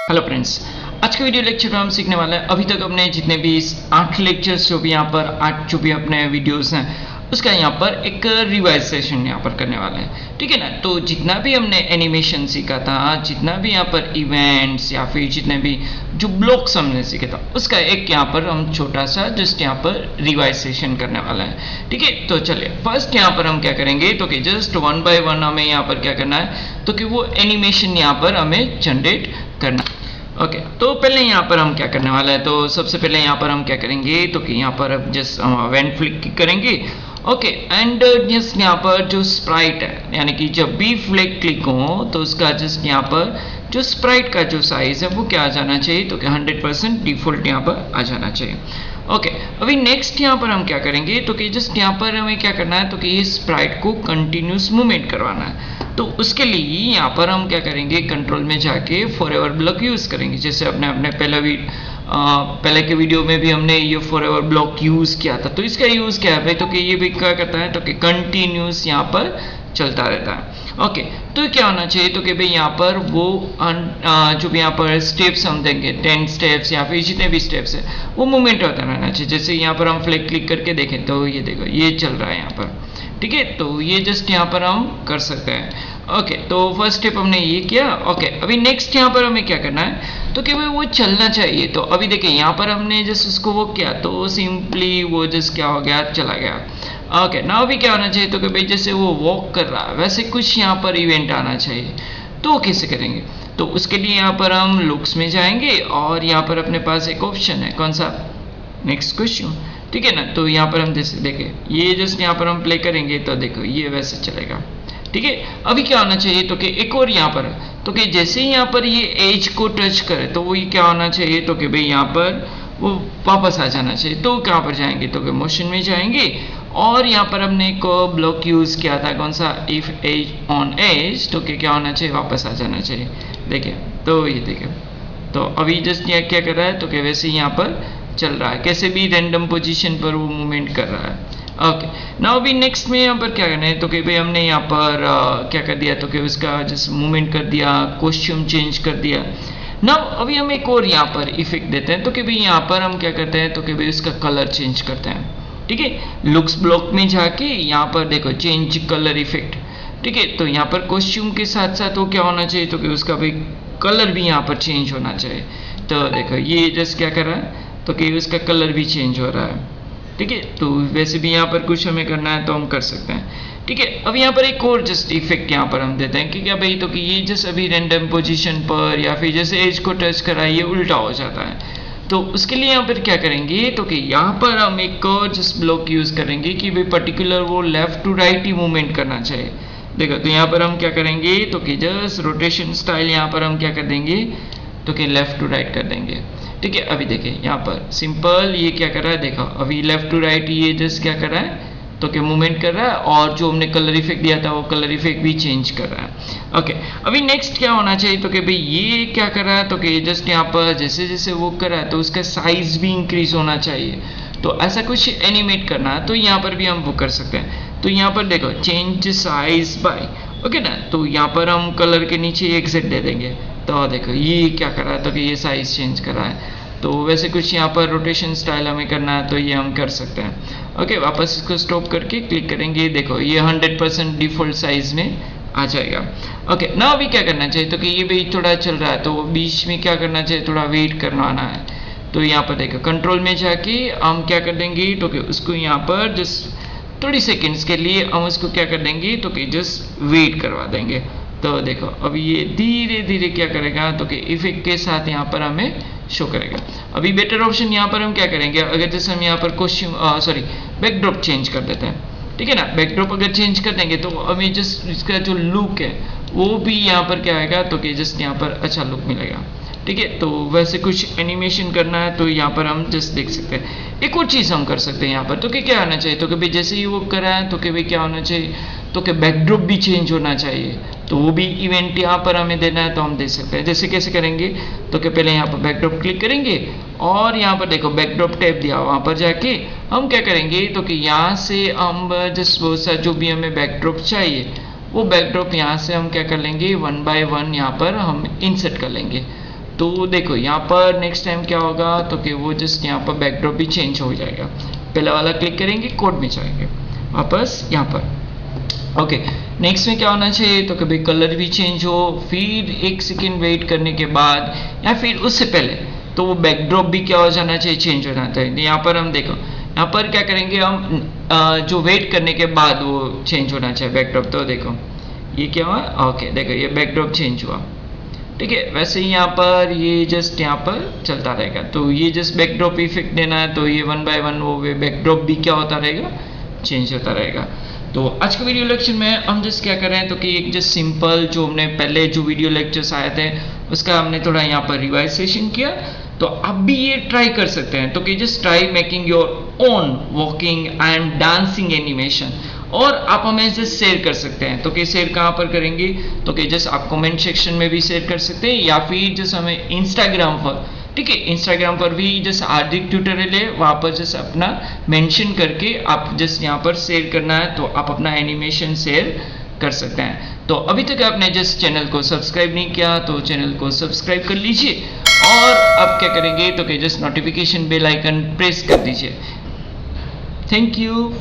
Hello friends, आज के video lecture में हम सीखने वाले हैं अभी तक अपने जितने भी 8 लेक्चर्स जो भी यहाँ पर 8 जो भी अपने वीडियोस हैं उसका यहाँ पर एक रिवाइज सेशन यहाँ पर करने वाले हैं। ठीक है ना। तो जितना भी हमने एनिमेशन सीखा था, जितना भी यहाँ पर इवेंट्स या फिर जितने भी जो ब्लॉक्स हमने सीखे था उसका एक यहाँ पर हम छोटा सा जस्ट यहाँ पर रिवाइज सेशन करने वाला है। ठीक है, तो चलिए फर्स्ट यहाँ पर हम क्या करेंगे तो कि जस्ट 1 बाय 1 हमें यहाँ पर क्या करना है तो कि वो एनिमेशन यहाँ पर हमें जनरेट करना है। ओके, तो पहले यहाँ पर हम क्या करने वाला है, तो सबसे पहले यहाँ पर हम क्या करेंगे तो कि यहाँ पर अब जस्ट इवेंट फ्लिक करेंगे। ओके, एंड जस्ट यहाँ पर जो स्प्राइट है यानी कि जब भी फ्लिक क्लिक हो तो उसका जस्ट यहाँ पर जो स्प्राइट का जो साइज है वो क्या आ जाना चाहिए तो कि 100% डिफॉल्ट यहाँ पर आ जाना चाहिए। ओके, अभी नेक्स्ट यहाँ पर हम क्या करेंगे तो कि जस्ट यहाँ पर हमें क्या करना है तो कि ये स्प्राइट को कंटिन्यूस मूवमेंट करवाना है। तो उसके लिए यहाँ पर हम क्या करेंगे, कंट्रोल में जाके फॉरएवर ब्लॉक यूज़ करेंगे। जैसे अपने पहले के वीडियो में भी हमने ये फॉरएवर ब्लॉक यूज़ किया था। तो इसका यूज़ क्या है भाई तो कि ये भी क्या करता है तो कि कंटिन्यूस यहाँ पर चलता रहता है। ओके, तो क्या होना चाहिए तो कि भाई यहाँ पर वो जो भी यहाँ पर स्टेप्स हम देंगे 10 स्टेप्स या फिर जितने भी स्टेप्स है वो मूवमेंट होता रहना चाहिए। जैसे यहाँ पर हम फ्लिक क्लिक करके देखें तो ये देखो ये चल रहा है यहाँ पर। ठीक है, तो ये जस्ट यहाँ पर हम कर सकते हैं। ओके, तो फर्स्ट स्टेप हमने ये किया। ओके, अभी नेक्स्ट यहाँ पर हमें क्या करना है तो कि भाई वो चलना चाहिए। तो अभी देखिए यहाँ पर हमने जस्ट उसको वो किया तो सिंपली वो जस्ट क्या हो गया, चला गया। ओके, नाउ अभी क्या होना चाहिए तो कि भाई जैसे वो वॉक कर रहा है वैसे कुछ यहाँ पर इवेंट आना चाहिए। तो कैसे करेंगे तो उसके लिए यहाँ पर हम लुक्स में जाएंगे और यहाँ पर अपने पास एक ऑप्शन है, कौन सा, नेक्स्ट क्वेश्चन। ठीक है ना। तो यहाँ पर हम जैसे देखें ये जस्ट यहाँ पर हम प्ले करेंगे तो देखो ये वैसे चलेगा। ठीक है, अभी क्या होना चाहिए तो कि एक और यहाँ पर तो कि जैसे ही यहाँ पर ये एज को टच करे तो वो क्या होना चाहिए तो कि भाई यहाँ पर वो वापस आ जाना चाहिए। तो कहाँ पर जाएंगे तो कि मोशन में जाएंगे और यहाँ पर हमने एक ब्लॉक यूज़ किया था, कौन सा, इफ एज ऑन एज, तो कि क्या होना चाहिए, वापस आ जाना चाहिए। देखिए तो ये देखिए तो अभी जस्ट यहाँ क्या कर रहा है तो कि वैसे यहाँ पर चल रहा है, कैसे भी रैंडम पोजीशन पर वो मूवमेंट कर रहा है। ओके, नाउ अभी नेक्स्ट में यहाँ पर क्या करना है तो कि भाई हमने यहाँ पर क्या कर दिया तो कि उसका जस्ट मूवमेंट कर दिया, कॉस्ट्यूम चेंज कर दिया। नाउ अभी हम एक और यहाँ पर इफेक्ट देते हैं तो कि भाई यहाँ पर हम क्या करते हैं तो कि भाई उसका कलर चेंज करते हैं। ठीक है, लुक्स ब्लॉक में जाके यहाँ पर देखो चेंज कलर इफेक्ट। ठीक है, तो यहाँ पर कॉस्ट्यूम के साथ साथ वो क्या होना चाहिए तो कि उसका भाई कलर भी यहाँ पर चेंज होना चाहिए। तो देखो ये जस्ट क्या कर रहा है तो कि उसका कलर भी चेंज हो रहा है। ठीक है, तो वैसे भी यहाँ पर कुछ हमें करना है तो हम कर सकते हैं। ठीक है, अब यहाँ पर एक और जस्ट इफेक्ट यहाँ पर हम देते हैं कि क्या भाई तो कि ये जस्ट अभी रैंडम पोजीशन पर या फिर जैसे एज को टच करा ये उल्टा हो जाता है। तो उसके लिए यहाँ पर क्या करेंगे तो कि यहाँ पर हम एक और जस्ट ब्लॉक यूज़ करेंगे कि भाई पर्टिकुलर वो लेफ्ट टू राइट ही मूवमेंट करना चाहिए। देखो तो यहाँ पर हम क्या करेंगे तो कि जस्ट रोटेशन स्टाइल यहाँ पर हम क्या कर देंगे तो कि लेफ्ट टू राइट कर देंगे। ठीक है, अभी देखिए यहाँ पर सिंपल ये क्या कर रहा है, देखो अभी लेफ्ट टू राइट ये जस्ट क्या कर रहा है तो कि मूवमेंट कर रहा है और जो हमने कलर इफेक्ट दिया था वो कलर इफेक्ट भी चेंज कर रहा है। ओके, अभी नेक्स्ट क्या होना चाहिए तो कि भाई ये क्या कर रहा है तो कि जस्ट यहाँ पर जैसे जैसे वो कर रहा है तो उसका साइज भी इंक्रीज होना चाहिए। तो ऐसा कुछ एनिमेट करना है तो यहाँ पर भी हम वो कर सकते हैं। तो यहाँ पर देखो चेंज साइज बाय, ओके ना, तो यहाँ पर हम कलर के नीचे एग्जिट दे देंगे। तो देखो ये क्या कर रहा है तो कि ये साइज चेंज कर रहा है। तो वैसे कुछ यहाँ पर रोटेशन स्टाइल हमें करना है तो ये हम कर सकते हैं। ओके, वापस इसको स्टॉप करके क्लिक करेंगे, देखो ये 100% डिफॉल्ट साइज में आ जाएगा। ओके, ना अभी क्या करना चाहिए तो कि ये भी थोड़ा चल रहा है तो बीच में क्या करना चाहिए, थोड़ा वेट करवाना है। तो यहाँ पर देखो कंट्रोल में जाके हम क्या कर देंगे तो कि उसको यहाँ पर जस्ट थोड़ी सेकेंड्स के लिए हम उसको क्या कर देंगे तो कि जस्ट वेट करवा देंगे। तो देखो अभी ये धीरे धीरे क्या करेगा तो कि इफेक्ट के साथ यहाँ पर हमें शो करेगा। अभी बेटर ऑप्शन यहाँ पर हम क्या करेंगे, अगर जैसे हम यहाँ पर कॉस्ट्यूम बैकड्रॉप चेंज कर देते हैं। ठीक है ना, बैकड्रॉप अगर चेंज कर देंगे तो हमें जस्ट इसका जो लुक है वो भी यहाँ पर क्या आएगा तो कि जस्ट यहाँ पर अच्छा लुक मिलेगा। ठीक है, तो वैसे कुछ एनिमेशन करना है तो यहाँ पर हम जस्ट देख सकते हैं। एक और चीज़ हम कर सकते हैं यहाँ पर तो कि क्या होना चाहिए तो कि भाई जैसे ही वो करा है तो कि भाई क्या होना चाहिए तो कि बैकड्रॉप भी चेंज होना चाहिए। तो वो भी इवेंट यहाँ पर हमें देना है तो हम दे सकते हैं। जैसे कैसे करेंगे तो कि पहले यहाँ पर बैकड्रॉप क्लिक करेंगे और यहाँ पर देखो बैकड्रॉप टैब दिया, वहाँ पर जाके हम क्या करेंगे तो कि यहाँ से हम जस्ट बहुत सा जो भी हमें बैकड्रॉप चाहिए वो बैकड्रॉप यहाँ से हम क्या कर लेंगे 1 बाय 1 यहाँ पर हम इंसर्ट कर लेंगे। तो देखो यहाँ पर नेक्स्ट टाइम क्या होगा तो कि वो जस्ट यहाँ पर बैकड्रॉप भी चेंज हो जाएगा। पहला वाला क्लिक करेंगे, कोड में जाएंगे वापस यहाँ पर। ओके, नेक्स्ट में क्या होना चाहिए तो कभी कलर भी चेंज हो, फिर 1 सेकेंड वेट करने के बाद या फिर उससे पहले तो वो बैकड्रॉप भी क्या हो जाना चाहिए, चेंज हो जाना चाहिए। यहाँ पर हम देखो, यहाँ पर क्या करेंगे हम जो वेट करने के बाद वो चेंज होना चाहिए बैकड्रॉप। तो देखो ये क्या हुआ, ओके देखो ये बैकड्रॉप चेंज हुआ, ठीक है। वैसे ही यहाँ पर ये जस्ट यहाँ पर चलता रहेगा। तो ये जस्ट बैकड्रॉप इफेक्ट देना है, तो ये 1 बाय 1 वो बैकड्रॉप भी क्या होता रहेगा, चेंज होता रहेगा। तो आज के वीडियो लेक्चर में हम जस्ट क्या कर रहे हैं तो कि एक जस्ट सिंपल जो हमने पहले जो वीडियो लेक्चर्स आए थे उसका हमने थोड़ा यहाँ पर रिवाइजेशन किया। तो आप भी ये ट्राई कर सकते हैं, तो कि just try making your own walking and dancing animation, और आप हमें जस्ट शेयर कर सकते हैं। तो कि शेयर कहाँ पर करेंगे तो कि जस्ट आप कमेंट सेक्शन में भी शेयर कर सकते हैं, या फिर जस्ट हमें इंस्टाग्राम पर, ठीक है, इंस्टाग्राम पर भी जस्ट हार्दिक ट्यूटोरियल है, वहाँ पर जस्ट अपना मेंशन करके आप जस्ट यहाँ पर शेयर करना है, तो आप अपना एनिमेशन शेयर कर सकते हैं। तो अभी तक आपने जस्ट चैनल को सब्सक्राइब नहीं किया तो चैनल को सब्सक्राइब कर लीजिए, और आप क्या करेंगे तो कि just notification bell icon press कर दीजिए। Thank you.